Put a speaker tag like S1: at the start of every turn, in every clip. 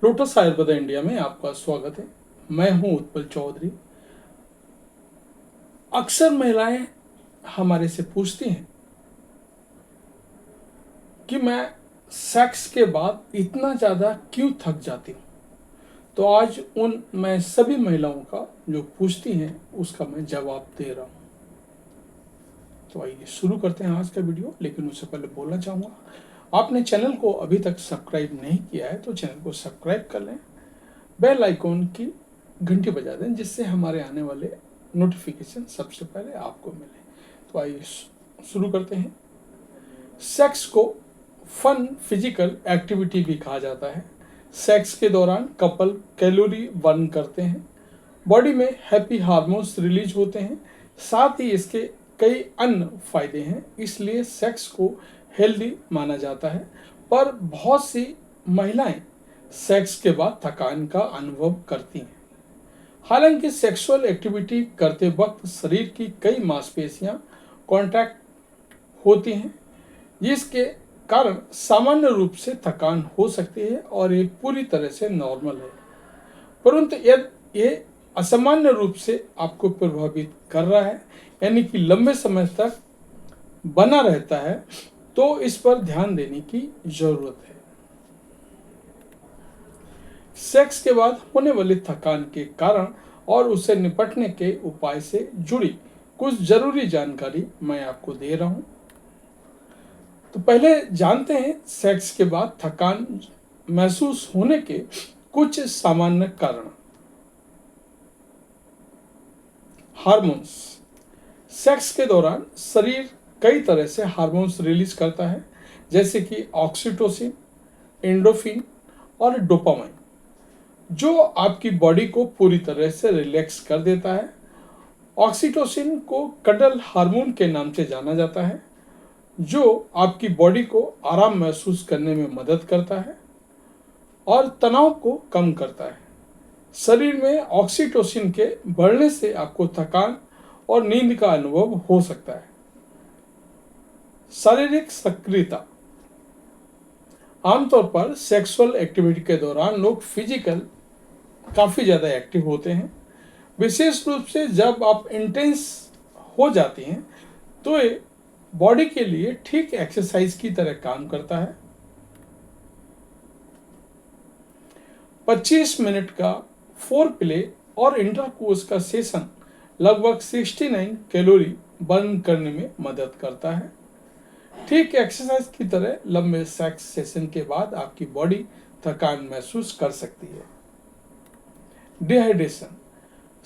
S1: Lotus Ayurveda India में आपका स्वागत है। मैं हूं उत्पल चौधरी। अक्सर महिलाएं हमारे से पूछती हैं कि मैं सेक्स के बाद इतना ज़्यादा क्यों थक जाती हूँ। तो आज मैं सभी महिलाओं का जो पूछती हैं उसका मैं जवाब दे रहा हूँ। तो आइए शुरू करते हैं आज का वीडियो। लेकिन उससे पहले बोलना चाहूँगा, आपने चैनल को अभी तक सब्सक्राइब नहीं किया है तो चैनल को सब्सक्राइब कर लें, बेल आइकॉन की घंटी बजा दें जिससे हमारे आने वाले नोटिफिकेशन सबसे पहले आपको मिले। तो आइए शुरू करते हैं। सेक्स को फन फिजिकल एक्टिविटी भी कहा जाता है। सेक्स के दौरान कपल कैलोरी बर्न करते हैं, बॉडी में हैप्पी हार्मोन्स रिलीज होते हैं, साथ ही इसके कई अन्य फायदे हैं। इसलिए सेक्स को हेल्दी माना जाता है। पर बहुत सी महिलाएं सेक्स के बाद थकान का अनुभव करती हैं। हालांकि सेक्सुअल एक्टिविटी करते वक्त शरीर की कई मांसपेशियां कॉन्ट्रैक्ट होती हैं, जिसके कारण सामान्य रूप से थकान हो सकती है और ये पूरी तरह से नॉर्मल है। परंतु यदि ये असामान्य रूप से आपको प्रभावित कर रहा है, यानी कि लंबे समय तक बना रहता है, तो इस पर ध्यान देने की जरूरत है। सेक्स के बाद होने वाली थकान के कारण और उससे निपटने के उपाय से जुड़ी कुछ जरूरी जानकारी मैं आपको दे रहा हूं। तो पहले जानते हैं सेक्स के बाद थकान महसूस होने के कुछ सामान्य कारण। हार्मोन्स। सेक्स के दौरान शरीर कई तरह से हार्मोन्स रिलीज करता है, जैसे कि ऑक्सीटोसिन, एंडोर्फिन और डोपामाइन, जो आपकी बॉडी को पूरी तरह से रिलैक्स कर देता है। ऑक्सीटोसिन को कडल हार्मोन के नाम से जाना जाता है, जो आपकी बॉडी को आराम महसूस करने में मदद करता है और तनाव को कम करता है। शरीर में ऑक्सीटोसिन के बढ़ने से आपको थकान और नींद का अनुभव हो सकता है। शारीरिक सक्रियता। आमतौर पर सेक्सुअल एक्टिविटी के दौरान लोग फिजिकल काफ़ी ज़्यादा एक्टिव होते हैं, विशेष रूप से जब आप इंटेंस हो जाती हैं, तो ये बॉडी के लिए ठीक एक्सरसाइज की तरह काम करता है। 25 मिनट का फोर प्ले और इंटरकोर्स का सेशन लगभग 69 कैलोरी बर्न करने में मदद करता है। ठीक एक्सरसाइज की तरह लंबे सेक्स सेशन के बाद आपकी बॉडी थकान महसूस कर सकती है। डिहाइड्रेशन।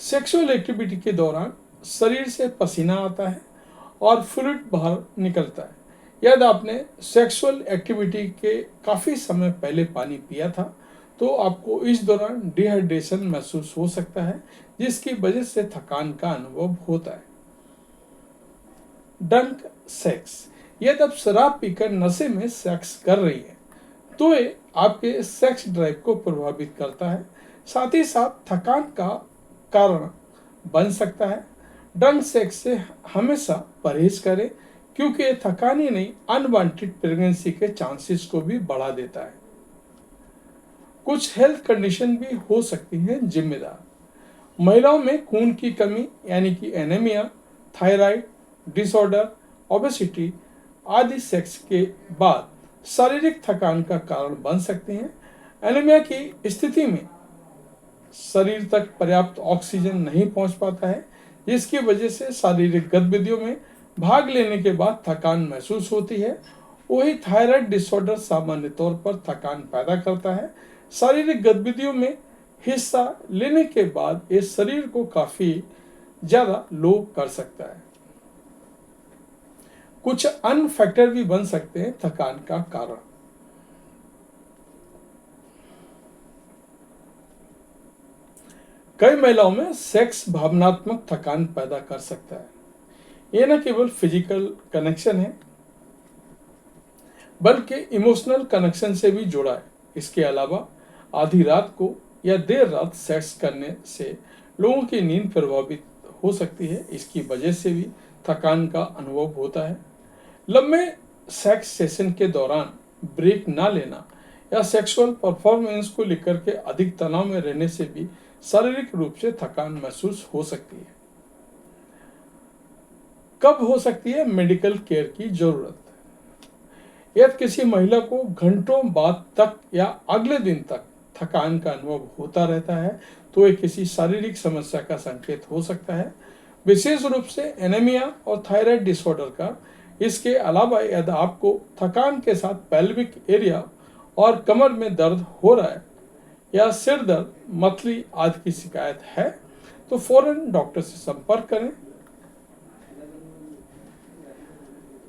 S1: सेक्सुअल एक्टिविटी के दौरान शरीर से पसीना आता है और फ्लूइड बाहर निकलता है। यदि आपने सेक्सुअल एक्टिविटी के काफ़ी समय पहले पानी पिया था, तो आपको इस दौरान डिहाइड्रेशन महसूस हो सकता है, जिसकी वजह से थकान का अनुभव होता है। Drunk sex. यदि आप शराब पीकर नशे में सेक्स कर रही है, तो ये आपके सेक्स ड्राइव को प्रभावित करता है, साथ ही साथ थकान का कारण बन सकता है। ड्रंक सेक्स से हमेशा परहेज करें, क्योंकि ये थकान ही नहीं, अनवांटेड प्रेगनेंसी के चांसेस को भी बढ़ा देता है। कुछ हेल्थ कंडीशन भी हो सकती हैं जिम्मेदार। महिलाओं में खून की कमी यानी कि एनीमिया, थायराइड डिसऑर्डर, ओबेसिटी आदि सेक्स के बाद शारीरिक थकान का कारण बन सकते हैं। एनीमिया की स्थिति में शरीर तक पर्याप्त ऑक्सीजन नहीं पहुंच पाता है, जिसकी वजह से शारीरिक गतिविधियों में भाग लेने के बाद थकान महसूस होती है। वही थायराइड डिसऑर्डर सामान्य तौर पर थकान पैदा करता है। शारीरिक गतिविधियों में हिस्सा लेने के बाद ये शरीर को काफी ज्यादा लो कर सकता है। कुछ अन्य फैक्टर भी बन सकते हैं थकान का कारण। कई महिलाओं में सेक्स भावनात्मक थकान पैदा कर सकता है। यह न केवल फिजिकल कनेक्शन है, बल्कि इमोशनल कनेक्शन से भी जुड़ा है। इसके अलावा आधी रात को या देर रात सेक्स करने से लोगों की नींद प्रभावित हो सकती है। इसकी वजह से भी थकान का अनुभव होता है। लंबे सेक्स सेशन के दौरान ब्रेक ना लेना या सेक्सुअल परफॉर्मेंस को लेकर के अधिक तनाव में रहने से भी शारीरिक रूप से थकान महसूस हो सकती है। कब हो सकती है मेडिकल केयर की जरूरत? यदि किसी महिला को घंटों बाद तक या अगले दिन तक थकान का अनुभव होता रहता है तो यह किसी शारीरिक समस्या का संकेत हो सकता है, विशेष रूप से एनीमिया और थायराइड डिसऑर्डर का। इसके अलावा यदि आपको थकान के साथ पेल्विक एरिया और कमर में दर्द हो रहा है या सिर दर्द, मतली आदि की शिकायत है तो फौरन डॉक्टर से संपर्क करें,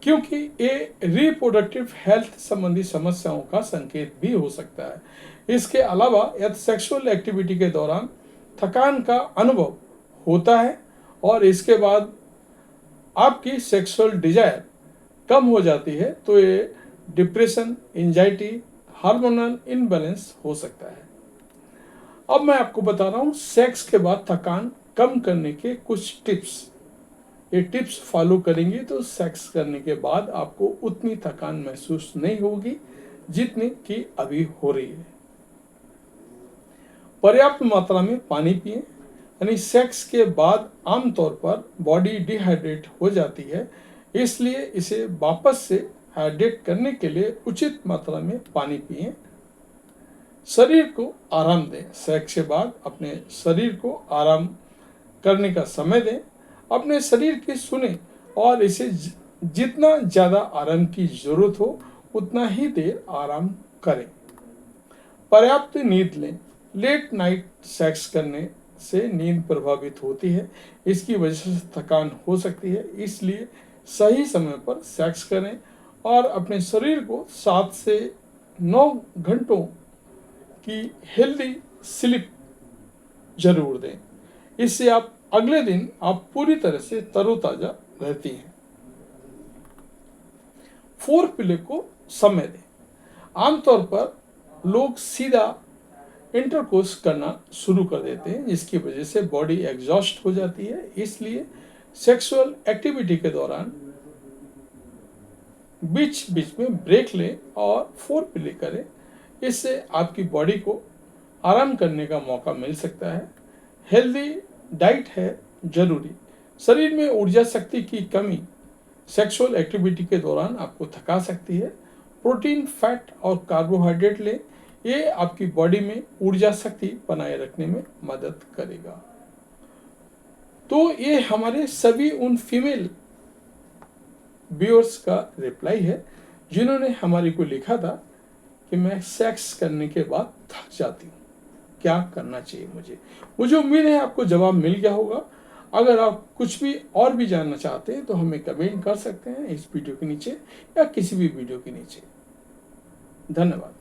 S1: क्योंकि ये रिप्रोडक्टिव हेल्थ संबंधी समस्याओं का संकेत भी हो सकता है। इसके अलावा यदि सेक्सुअल एक्टिविटी के दौरान थकान का अनुभव होता है और इसके बाद आपकी सेक्सुअल डिजायर कम हो जाती है तो ये डिप्रेशन, एंजाइटी, हार्मोनल इनबैलेंस हो सकता है। अब मैं आपको बता रहा हूँ सेक्स के बाद थकान कम करने के कुछ टिप्स। ये टिप्स फॉलो करेंगे तो सेक्स करने के बाद आपको उतनी थकान महसूस नहीं होगी जितनी कि अभी हो रही है। पर्याप्त मात्रा में पानी पिएं, यानी सेक्स के बाद आमतौर पर बॉडी डिहाइड्रेट हो जाती है, इसलिए इसे वापस से हाइड्रेट करने के लिए उचित मात्रा में पानी पिएं। शरीर को आराम दें, सेक्स के बाद अपने शरीर को आराम करने का समय दें, अपने शरीर की सुने और इसे जितना ज़्यादा आराम की जरूरत हो उतना ही देर आराम करें। पर्याप्त नींद लें, लेट नाइट सेक्स करने से नींद प्रभावित होती है, इसकी वजह से थकान हो सकती है, इसलिए सही समय पर सेक्स करें और अपने शरीर को 7 से 9 घंटों की हेल्दी स्लीप जरूर दें। इससे आप अगले दिन आप पूरी तरह से तरोताजा रहती हैं। फोरप्ले को समय दें। आमतौर पर लोग सीधा इंटरकोर्स करना शुरू कर देते हैं, जिसकी वजह से बॉडी एग्जॉस्ट हो जाती है, इसलिए सेक्सुअल एक्टिविटी के दौरान बीच बीच में ब्रेक लें और फोरप्ले करें। इससे आपकी बॉडी को आराम करने का मौका मिल सकता है। हेल्दी डाइट है जरूरी। शरीर में ऊर्जा शक्ति की कमी सेक्सुअल एक्टिविटी के दौरान आपको थका सकती है। प्रोटीन, फैट और कार्बोहाइड्रेट लें, ये आपकी बॉडी में ऊर्जा शक्ति बनाए रखने में मदद करेगा। तो ये हमारे सभी उन फीमेल व्यूअर्स का रिप्लाई है जिन्होंने हमारे को लिखा था कि मैं सेक्स करने के बाद थक जाती हूँ, क्या करना चाहिए मुझे उम्मीद है आपको जवाब मिल गया होगा। अगर आप कुछ भी और भी जानना चाहते हैं तो हमें कमेंट कर सकते हैं इस वीडियो के नीचे या किसी भी वीडियो के नीचे। धन्यवाद।